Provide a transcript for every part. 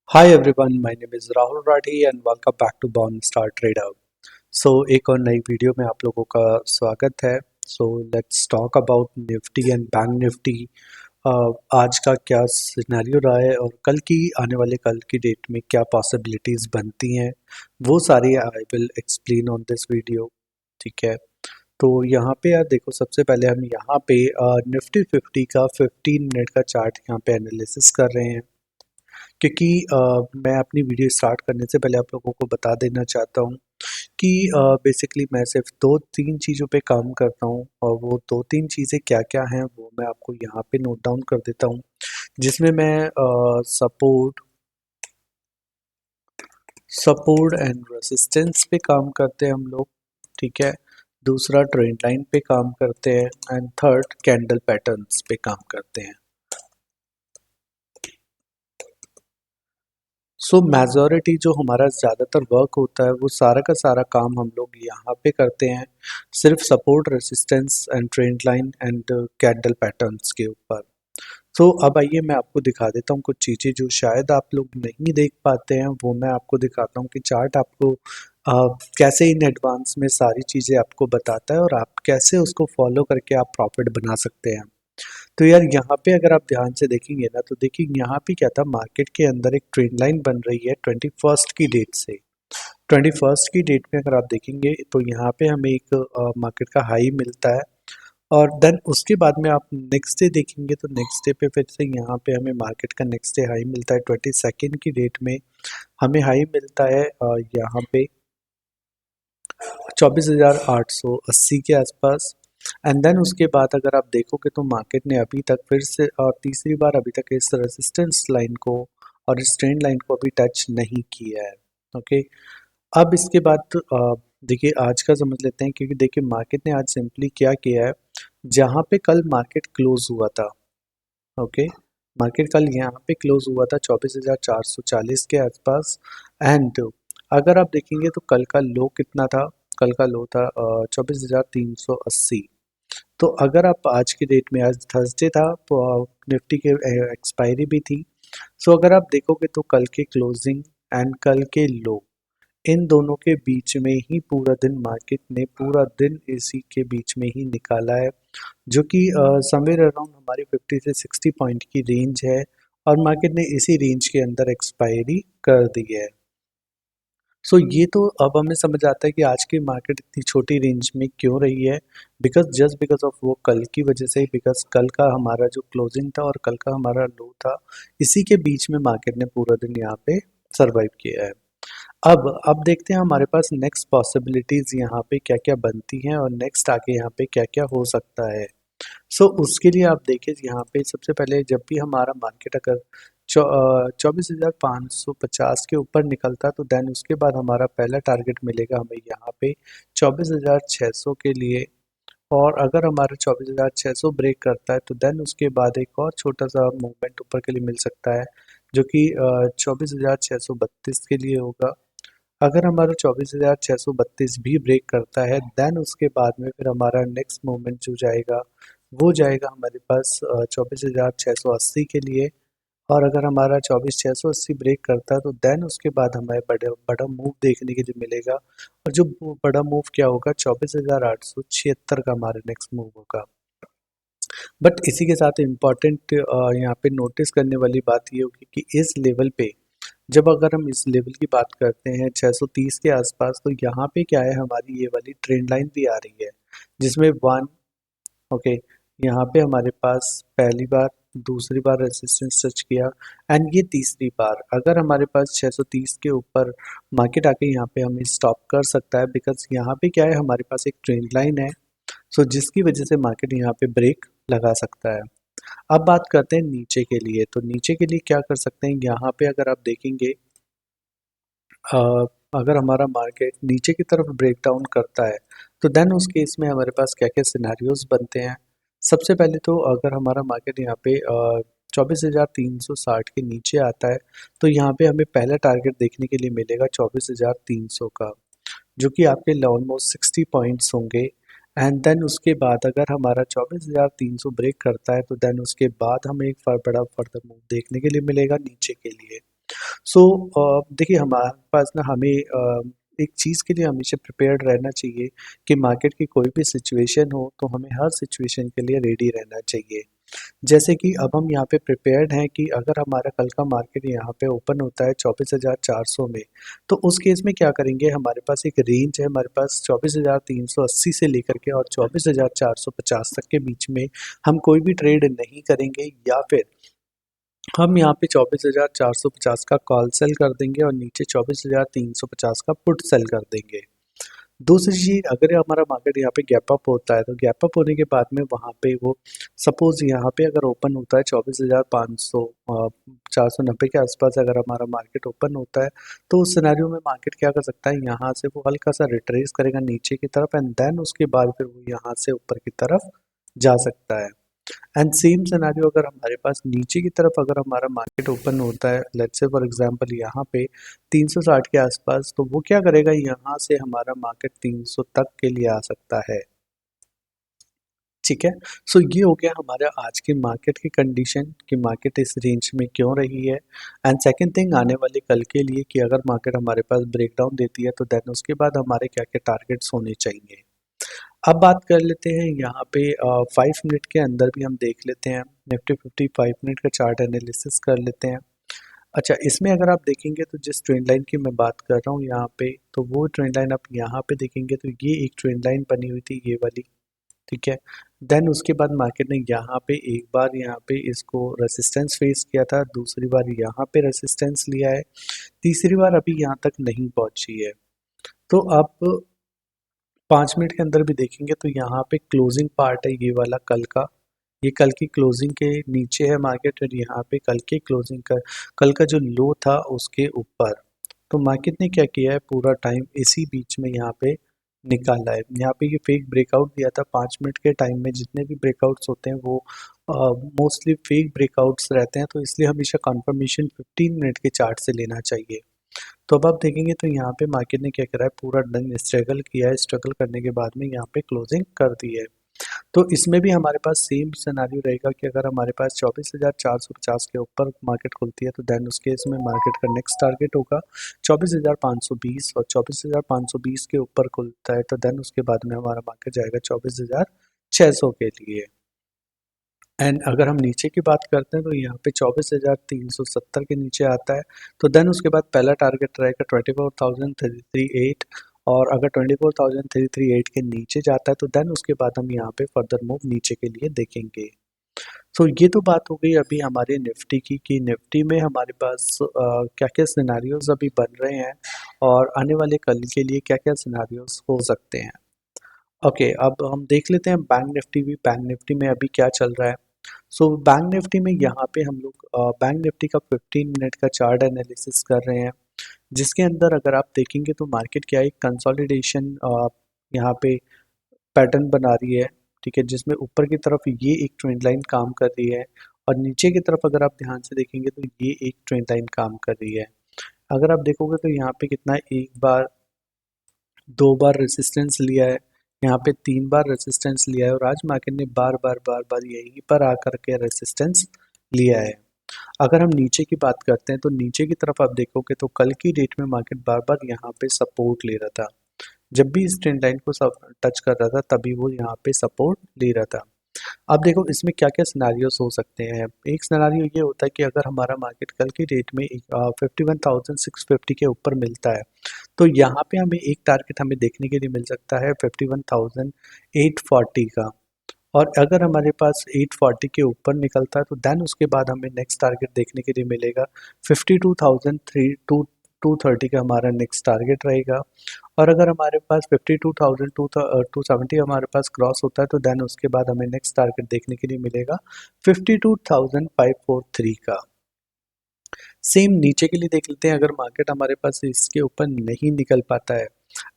Hi everyone, my name is Rahul Rathi and welcome back to Born Star Trader. एक और नई video में आप लोगों का स्वागत है. Let's talk about Nifty and bank Nifty. आज का क्या सिनेरियो रहा है और कल की डेट में क्या पॉसिबिलिटीज बनती हैं, वो सारी I will explain on this video. ठीक है. तो यहाँ पे यार देखो, सबसे पहले हम यहाँ पे निफ्टी 50 का 15 मिनट का चार्ट यहाँ पे एनालिसिस कर रहे हैं. क्योंकि मैं अपनी वीडियो स्टार्ट करने से पहले आप लोगों को बता देना चाहता हूँ कि बेसिकली मैं सिर्फ दो तीन चीज़ों पे काम करता हूँ, और वो दो तीन चीज़ें क्या क्या हैं वो मैं आपको यहाँ पे नोट डाउन कर देता हूँ. जिसमें मैं सपोर्ट सपोर्ट एंड रेसिस्टेंस पे काम करते हैं हम लोग. ठीक है. दूसरा ट्रेंड लाइन पे काम करते हैं एंड थर्ड कैंडल पैटर्न्स पे काम करते हैं. मेजॉरिटी जो हमारा ज़्यादातर वर्क होता है वो सारा का सारा काम हम लोग यहाँ पे करते हैं, सिर्फ support resistance and trend line and candle patterns के ऊपर. अब आइए मैं आपको दिखा देता हूँ कुछ चीज़ें जो शायद आप लोग नहीं देख पाते हैं. वो मैं आपको दिखाता हूँ कि चार्ट आपको कैसे इन एडवांस में सारी चीज़ें आपको बताता है और आप कैसे उसको फॉलो करके आप प्रॉफिट बना सकते हैं. तो यार यहाँ पे अगर आप ध्यान से देखेंगे ना, तो देखिए यहाँ पे क्या था, मार्केट के अंदर एक ट्रेंड लाइन बन रही है 21st की डेट से. 21st की डेट में अगर आप देखेंगे तो यहाँ पे हमें एक मार्केट का हाई मिलता है. और देन उसके बाद में आप नेक्स्ट डे देखेंगे तो नेक्स्ट डे पे फिर से यहाँ पे हमें मार्केट का नेक्स्ट डे हाई मिलता है 22nd की डेट में. हमें हाई मिलता है यहाँ पे 24,880 के आसपास. एंड देन उसके बाद अगर आप देखोगे तो मार्केट ने अभी तक फिर से तीसरी बार अभी तक इस रेजिस्टेंस लाइन को और इस ट्रेंड लाइन को अभी टच नहीं किया है. ओके. अब इसके बाद देखिए आज का समझ लेते हैं, क्योंकि देखिए मार्केट ने आज सिंपली क्या किया है, जहाँ पे कल मार्केट क्लोज हुआ था. ओके. मार्केट कल यहाँ पे क्लोज हुआ था 24,440 के आसपास. एंड अगर आप देखेंगे तो कल का लो कितना था, कल का लो था 24,380. तो अगर आप आज की डेट में, आज थर्सडे था तो निफ्टी के एक्सपायरी भी थी. अगर आप देखोगे तो कल के क्लोजिंग एंड कल के लो, इन दोनों के बीच में ही पूरा दिन मार्केट ने पूरा दिन इसी के बीच में ही निकाला है, जो कि समवेयर अराउंड हमारी 50 से 60 पॉइंट की रेंज है. और मार्केट ने इसी रेंज के अंदर एक्सपायरी कर दी है. ये तो अब हमें समझ आता है कि आज की मार्केट इतनी छोटी रेंज में क्यों रही है. जस्ट बिकॉज ऑफ वो कल की वजह से, बिकॉज कल का हमारा जो क्लोजिंग था और कल का हमारा लो था, इसी के बीच में मार्केट ने पूरा दिन यहाँ पे सरवाइव किया है. अब देखते हैं हमारे पास नेक्स्ट पॉसिबिलिटीज यहाँ पे क्या क्या बनती हैं और नेक्स्ट आगे यहाँ पे क्या क्या हो सकता है. उसके लिए आप देखिए यहाँ पे सबसे पहले जब भी हमारा मार्केट अगर 24,550 के ऊपर निकलता तो देन उसके बाद हमारा पहला टारगेट मिलेगा हमें यहाँ पे 24,600 के लिए. और अगर हमारा 24,600 ब्रेक करता है तो देन उसके बाद एक और छोटा सा मूवमेंट ऊपर के लिए मिल सकता है, जो कि 24,632 के लिए होगा. अगर हमारा 24,632 भी ब्रेक करता है देन उसके बाद में फिर हमारा नेक्स्ट मूवमेंट जो जाएगा वो जाएगा हमारे पास 24,680 के लिए. और अगर हमारा 24,680 ब्रेक करता है तो देन उसके बाद हमें बड़ा बड़ा मूव देखने के लिए मिलेगा. और जो बड़ा मूव क्या होगा, 24,876 का हमारा नेक्स्ट मूव होगा. बट इसी के साथ इम्पॉर्टेंट यहाँ पे नोटिस करने वाली बात ये होगी कि इस लेवल पे, जब अगर हम इस लेवल की बात करते हैं 630 के आसपास, तो यहाँ पे क्या है, हमारी ये वाली ट्रेंड लाइन भी आ रही है जिसमें वन. ओके. यहाँ पे हमारे पास पहली बार, दूसरी बार रेजिस्टेंस टच किया एंड ये तीसरी बार अगर हमारे पास 630 के ऊपर मार्केट आके यहाँ पे हमें स्टॉप कर सकता है, बिकॉज यहाँ पे क्या है, हमारे पास एक ट्रेंड लाइन है. जिसकी वजह से मार्केट यहाँ पे ब्रेक लगा सकता है. अब बात करते हैं नीचे के लिए. तो नीचे के लिए क्या कर सकते हैं, यहाँ पे अगर आप देखेंगे अ, अगर हमारा मार्केट नीचे की तरफ ब्रेक डाउन करता है तो देन उस केस में हमारे पास क्या क्या सिनेरियोज बनते हैं. सबसे पहले तो अगर हमारा मार्केट यहाँ पे 24,360 के नीचे आता है तो यहाँ पे हमें पहला टारगेट देखने के लिए मिलेगा 24,300 का, जो कि आपके ऑलमोस्ट 60 पॉइंट्स होंगे. एंड देन उसके बाद अगर हमारा 24,300 ब्रेक करता है तो देन उसके बाद हमें एक बड़ा फर्दर मूव देखने के लिए मिलेगा नीचे के लिए. सो देखिए हमारे पास ना हमें एक चीज़ के लिए हमेशा प्रिपेयर्ड रहना चाहिए कि मार्केट की कोई भी सिचुएशन हो तो हमें हर सिचुएशन के लिए रेडी रहना चाहिए। जैसे कि अब हम यहाँ पे प्रिपेयर्ड हैं कि अगर हमारा कल का मार्केट यहाँ पे ओपन होता है 24,400 में, तो उस केस में क्या करेंगे, हमारे पास एक रेंज है, हमारे पास 24,380 से लेकर के और 24,450 तक के बीच में हम कोई भी ट्रेड नहीं करेंगे, या फिर हम यहाँ पे 24,450 का कॉल सेल कर देंगे और नीचे 24,350 का पुट सेल कर देंगे। दूसरी चीज़, अगर हमारा मार्केट यहाँ पे गैप अप होता है तो गैप अप होने के बाद में वहाँ पे वो सपोज यहाँ पे अगर ओपन होता है 24,500 490 के आसपास अगर हमारा मार्केट ओपन होता है, तो उस सिनेरियो में मार्केट क्या कर सकता है, यहाँ से वो हल्का सा रिट्रेस करेगा नीचे की तरफ एंड देन उसके बाद फिर वो यहाँ से ऊपर की तरफ जा सकता है। एंड सेम सिनेरियो अगर हमारे पास नीचे की तरफ अगर हमारा मार्केट ओपन होता है, लेट्स से फॉर एग्जांपल यहाँ पे 360 के आसपास, तो वो क्या करेगा, यहाँ से हमारा मार्केट 300 तक के लिए आ सकता है। ठीक है। सो ये हो गया हमारा आज के मार्केट की कंडीशन कि मार्केट इस रेंज में क्यों रही है। एंड सेकंड थिंग, आने वाले कल के लिए कि अगर मार्केट हमारे पास ब्रेकडाउन देती है तो देन उसके बाद हमारे क्या क्या टारगेट्स होने चाहिए। अब बात कर लेते हैं यहाँ पे 5 मिनट के अंदर भी हम देख लेते हैं, निफ्टी 50 5 मिनट का चार्ट एनालिसिस कर लेते हैं। अच्छा, इसमें अगर आप देखेंगे तो जिस ट्रेंड लाइन की मैं बात कर रहा हूँ यहाँ पे, तो वो ट्रेंड लाइन आप यहाँ पे देखेंगे तो ये एक ट्रेंड लाइन बनी हुई थी, ये वाली। ठीक है। देन उसके बाद मार्केट ने यहाँ पे एक बार यहाँ पे इसको रेसिस्टेंस फेस किया था, दूसरी बार यहाँ पे रेसिस्टेंस लिया है, तीसरी बार अभी यहाँ तक नहीं पहुंची है। तो अब 5 मिनट के अंदर भी देखेंगे तो यहाँ पे क्लोजिंग पार्ट है ये वाला कल का, ये कल की क्लोजिंग के नीचे है मार्केट, और यहाँ पे कल की क्लोजिंग का, कल का जो लो था उसके ऊपर। तो मार्केट ने क्या किया है, पूरा टाइम इसी बीच में यहाँ पे निकाला है। यहाँ पे ये फेक ब्रेकआउट दिया था 5 मिनट के टाइम में, जितने भी ब्रेकआउट्स होते हैं वो मोस्टली फेक ब्रेकआउट्स रहते हैं, तो इसलिए हमेशा कंफर्मेशन 15 मिनट के चार्ट से लेना चाहिए। तो अब आप देखेंगे तो यहाँ पे मार्केट ने क्या करा है, पूरा दिन स्ट्रगल किया है, स्ट्रगल करने के बाद में यहाँ पे क्लोजिंग कर दी है। तो इसमें भी हमारे पास सेम सिनेरियो रहेगा कि अगर हमारे पास 24,450 के ऊपर मार्केट खुलती है तो देन उस केस में मार्केट का नेक्स्ट टारगेट होगा 24,520, और 24,520 के ऊपर खुलता है तो देन उसके बाद में हमारा मार्केट जाएगा 24,600 के लिए। एंड अगर हम नीचे की बात करते हैं तो यहाँ पे 24,370 के नीचे आता है, तो देन उसके बाद पहला टारगेट रहेगा 24,338, और अगर 24,338 के नीचे जाता है तो देन उसके बाद हम यहाँ पे फर्दर मूव नीचे के लिए देखेंगे। तो ये तो बात हो गई अभी हमारे निफ्टी की कि निफ्टी में हमारे पास क्या क्या सिनारियोज अभी बन रहे हैं और आने वाले कल के लिए क्या क्या सिनारियोज हो सकते हैं। ओके, अब हम देख लेते हैं बैंक निफ्टी भी, बैंक निफ्टी में अभी क्या चल रहा है। सो बैंक निफ्टी में यहाँ पे हम लोग बैंक निफ्टी का 15 मिनट का चार्ट एनालिसिस कर रहे हैं, जिसके अंदर अगर आप देखेंगे तो मार्केट क्या है, कंसोलिडेशन यहाँ पे पैटर्न बना रही है। ठीक है, जिसमें ऊपर की तरफ ये एक ट्रेंड लाइन काम कर रही है और नीचे की तरफ अगर आप ध्यान से देखेंगे तो ये एक ट्रेंड लाइन काम कर रही है। अगर आप देखोगे तो यहाँ पे कितना है, एक बार, दो बार रेसिस्टेंस लिया है, यहाँ पे 3 बार रेसिस्टेंस लिया है, और आज मार्केट ने बार बार बार बार यहीं पर आकर के रेसिस्टेंस लिया है। अगर हम नीचे की बात करते हैं तो नीचे की तरफ आप देखोगे तो कल की डेट में मार्केट बार बार यहाँ पे सपोर्ट ले रहा था, जब भी इस ट्रेंड लाइन को टच कर रहा था तभी वो यहाँ पे सपोर्ट ले रहा था। अब देखो इसमें क्या क्या सिनारियोस हो सकते हैं। एक सिनारियो ये होता है कि अगर हमारा मार्केट कल की डेट में 51,650 के ऊपर मिलता है, तो यहाँ पे हमें एक टारगेट हमें देखने के लिए मिल सकता है 51,840 का, और अगर हमारे पास 840 के ऊपर निकलता है तो देन उसके बाद हमें नेक्स्ट टारगेट देखने के लिए मिलेगा 52,230 का, हमारा नेक्स्ट टारगेट रहेगा। और अगर हमारे पास 52,270 हमारे पास क्रॉस होता है तो देन उसके बाद हमें नेक्स्ट टारगेट देखने के लिए मिलेगा 52,543 का। सेम नीचे के लिए देख लेते हैं, अगर मार्केट हमारे पास इसके ऊपर नहीं निकल पाता है,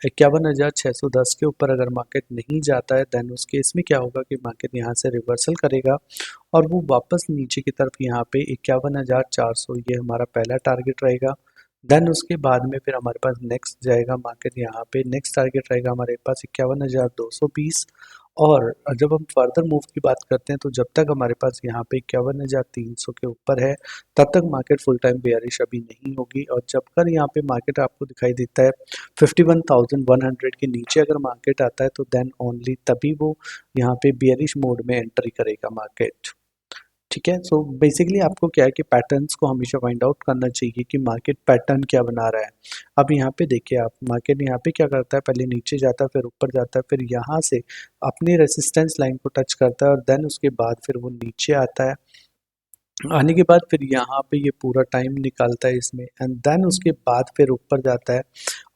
51,610 के ऊपर अगर मार्केट नहीं जाता है, देन उस केस में क्या होगा कि मार्केट यहाँ से रिवर्सल करेगा और वो वापस नीचे की तरफ यहाँ पे 51,400, ये हमारा पहला टारगेट रहेगा। देन उसके बाद में फिर हमारे पास नेक्स्ट जाएगा मार्केट, यहाँ पे नेक्स्ट टारगेट रहेगा हमारे पास 51,220, और जब हम फर्दर मूव की बात करते हैं तो जब तक हमारे पास यहाँ पे 51,300 के ऊपर है तब तक मार्केट फुल टाइम बेयरिश अभी नहीं होगी। और जब कर यहाँ पे मार्केट आपको दिखाई देता है 51,100 के नीचे अगर मार्केट आता है तो देन ओनली तभी वो यहाँ पे बेयरिश मोड में एंट्री करेगा मार्केट। ठीक है, सो बेसिकली आपको क्या है कि पैटर्न्स को हमेशा फाइंड आउट करना चाहिए कि मार्केट पैटर्न क्या बना रहा है। अब यहाँ पे देखिए आप, मार्केट यहाँ पे क्या करता है, पहले नीचे जाता है, फिर ऊपर जाता है, फिर यहाँ से अपनी रेसिस्टेंस लाइन को टच करता है और देन उसके बाद फिर वो नीचे आता है। आने के बाद फिर यहाँ पे ये पूरा टाइम निकालता है इसमें एंड देन उसके बाद फिर ऊपर जाता है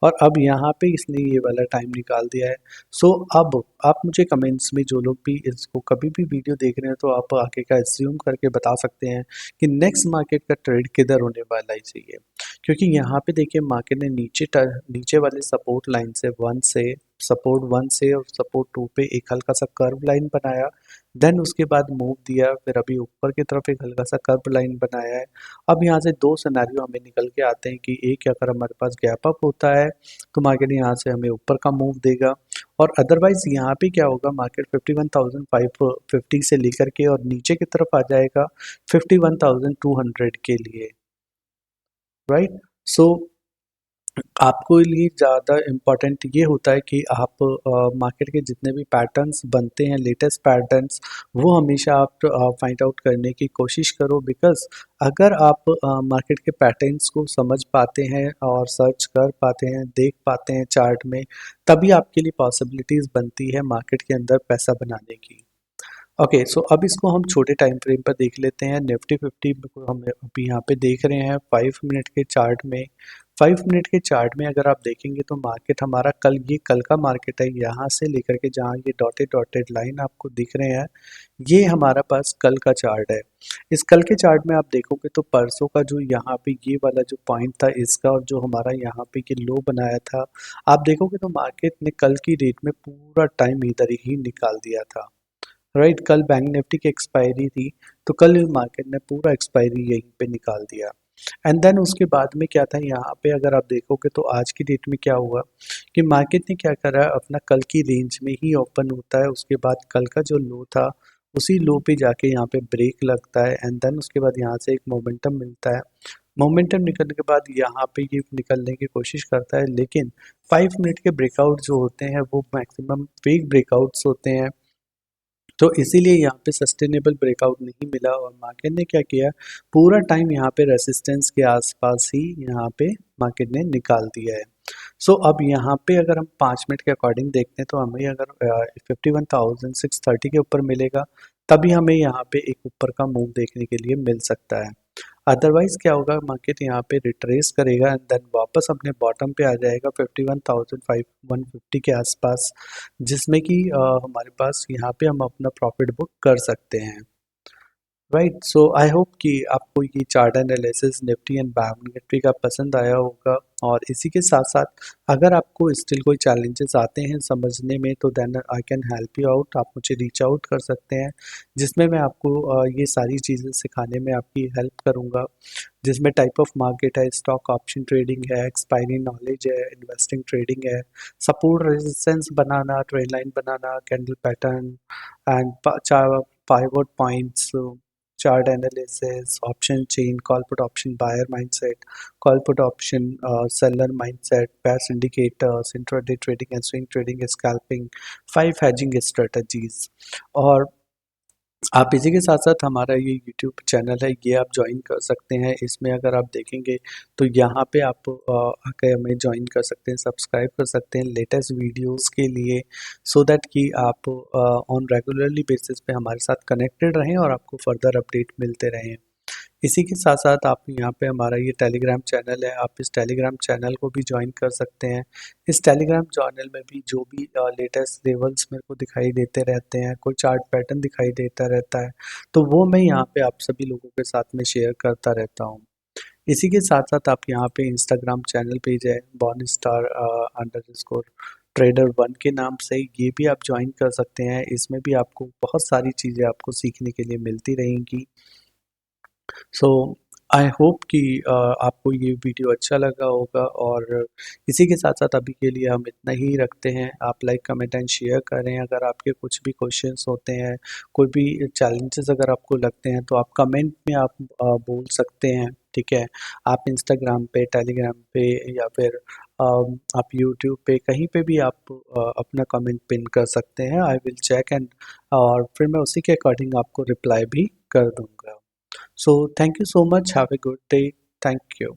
और अब यहाँ पे इसने ये वाला टाइम निकाल दिया है। सो अब आप मुझे कमेंट्स में जो लोग भी इसको कभी भी वीडियो देख रहे हैं तो आप आगे का एज्यूम करके बता सकते हैं कि नेक्स्ट मार्केट का ट्रेड किधर होने वाला है चाहिए, क्योंकि यहाँ पे देखिए मार्केट ने नीचे वाले सपोर्ट लाइन से सपोर्ट 1 से और सपोर्ट 2 पे एक हल्का सा कर्व लाइन बनाया, देन उसके बाद मूव दिया, फिर अभी ऊपर की तरफ एक हल्का सा कर्व लाइन बनाया है। अब यहाँ से दो सिनेरियो हमें निकल के आते हैं कि एक, अगर हमारे पास गैप अप होता है तो मार्केट यहाँ से हमें ऊपर का मूव देगा और अदरवाइज यहाँ पे क्या होगा, मार्केट 51,550 से लेकर के और नीचे की तरफ आ जाएगा 51,200 के लिए, राइट। सो आपको लिए ज़्यादा इम्पोर्टेंट ये होता है कि आप मार्केट के जितने भी पैटर्न्स बनते हैं, लेटेस्ट पैटर्न्स, वो हमेशा आप फाइंड आउट करने की कोशिश करो, बिकॉज अगर आप मार्केट के पैटर्न्स को समझ पाते हैं और सर्च कर पाते हैं, देख पाते हैं चार्ट में, तभी आपके लिए पॉसिबिलिटीज़ बनती है मार्केट के अंदर पैसा बनाने की। ओके, सो अब इसको हम छोटे टाइम फ्रेम पर देख लेते हैं। निफ्टी 50 को हम अभी यहाँ पे देख रहे हैं 5 मिनट के चार्ट में। 5 मिनट के चार्ट में अगर आप देखेंगे तो मार्केट हमारा कल का मार्केट है, यहाँ से लेकर के जहाँ ये डॉटेड डॉटेड लाइन आपको दिख रहे हैं, ये हमारा पास कल का चार्ट है। इस कल के चार्ट में आप देखोगे तो परसों का जो यहाँ पे ये वाला जो पॉइंट था इसका और जो हमारा यहाँ पे ये लो बनाया था, आप देखोगे तो मार्केट ने कल की डेट में पूरा टाइम इधर ही निकाल दिया था, राइट। कल बैंक निफ्टी की एक्सपायरी थी तो कल मार्केट ने पूरा एक्सपायरी यहीं पे निकाल दिया एंड देन उसके बाद में क्या था, यहाँ पे अगर आप देखोगे तो आज की डेट में क्या हुआ कि मार्केट ने क्या करा, अपना कल की रेंज में ही ओपन होता है, उसके बाद कल का जो लो था उसी लो पे जाके यहाँ पे ब्रेक लगता है एंड देन उसके बाद यहाँ से एक मोमेंटम मिलता है। मोमेंटम निकलने के बाद यहाँ पे ये निकलने की कोशिश करता है, लेकिन 5 मिनट के ब्रेकआउट जो होते हैं वो मैक्सिमम फेक ब्रेकआउट्स होते हैं, तो इसीलिए यहाँ पे सस्टेनेबल ब्रेकआउट नहीं मिला और मार्केट ने क्या किया, पूरा टाइम यहाँ पे रेसिस्टेंस के आसपास ही यहाँ पे मार्केट ने निकाल दिया है। सो अब यहाँ पे अगर हम 5 मिनट के अकॉर्डिंग देखते हैं तो हमें अगर 51,630 के ऊपर मिलेगा तभी हमें यहाँ पे एक ऊपर का मूव देखने के लिए मिल सकता है। अदरवाइज क्या होगा, मार्केट यहाँ पे रिट्रेस करेगा एंड देन वापस अपने बॉटम पे आ जाएगा 51,150 के आसपास, जिसमें कि हमारे पास यहाँ पे हम अपना प्रॉफिट बुक कर सकते हैं, राइट। सो आई होप कि आपको ये chart analysis Nifty and bank Nifty का पसंद आया होगा और इसी के साथ साथ अगर आपको स्टिल कोई चैलेंजेस आते हैं समझने में तो then I can help you out, आप मुझे रीच आउट कर सकते हैं, जिसमें मैं आपको ये सारी चीज़ें सिखाने में आपकी हेल्प करूँगा, जिसमें टाइप ऑफ मार्केट है, स्टॉक ऑप्शन ट्रेडिंग है, एक्सपायरी नॉलेज है, इन्वेस्टिंग ट्रेडिंग है, support resistance banana, trade line banana, candle pattern and pivot points, chart analysis, option chain, call put option buyer mindset, call put option seller mindset, pair indicators, intraday trading and swing trading, scalping, 5 hedging strategies। और आप इसी के साथ साथ हमारा ये YouTube channel है, ये आप ज्वाइन कर सकते हैं। इसमें अगर आप देखेंगे तो यहाँ पे आप आकर हमें ज्वाइन कर सकते हैं, सब्सक्राइब कर सकते हैं लेटेस्ट वीडियोस के लिए, सो दैट कि आप ऑन रेगुलरली बेसिस पे हमारे साथ कनेक्टेड रहें और आपको फर्दर अपडेट मिलते रहें। इसी के साथ साथ आप यहाँ पे हमारा ये टेलीग्राम चैनल है, आप इस टेलीग्राम चैनल को भी ज्वाइन कर सकते हैं। इस टेलीग्राम चैनल में भी जो भी लेटेस्ट लेवल्स मेरे को दिखाई देते रहते हैं, कोई चार्ट पैटर्न दिखाई देता रहता है, तो वो मैं यहाँ पे आप सभी लोगों के साथ में शेयर करता रहता हूँ। इसी के साथ साथ आप यहाँ पे इंस्टाग्राम चैनल पेज है बॉर्न स्टार अंडरस्कोर ट्रेडर 1 के नाम से, ये भी आप ज्वाइन कर सकते हैं। इसमें भी आपको बहुत सारी चीज़ें आपको सीखने के लिए मिलती रहेंगी। सो आई होप कि आपको ये वीडियो अच्छा लगा होगा और इसी के साथ साथ अभी के लिए हम इतना ही रखते हैं। आप लाइक कमेंट एंड शेयर करें। अगर आपके कुछ भी क्वेश्चंस होते हैं, कोई भी चैलेंजेस अगर आपको लगते हैं तो आप कमेंट में आप बोल सकते हैं, ठीक है। आप इंस्टाग्राम पे, टेलीग्राम पे या फिर आप यूट्यूब पे कहीं पे भी आप अपना कमेंट पिन कर सकते हैं। आई विल चेक एंड और फिर मैं उसी के अकॉर्डिंग आपको रिप्लाई भी कर दूंगा। So thank you so much. Have a good day. Thank you.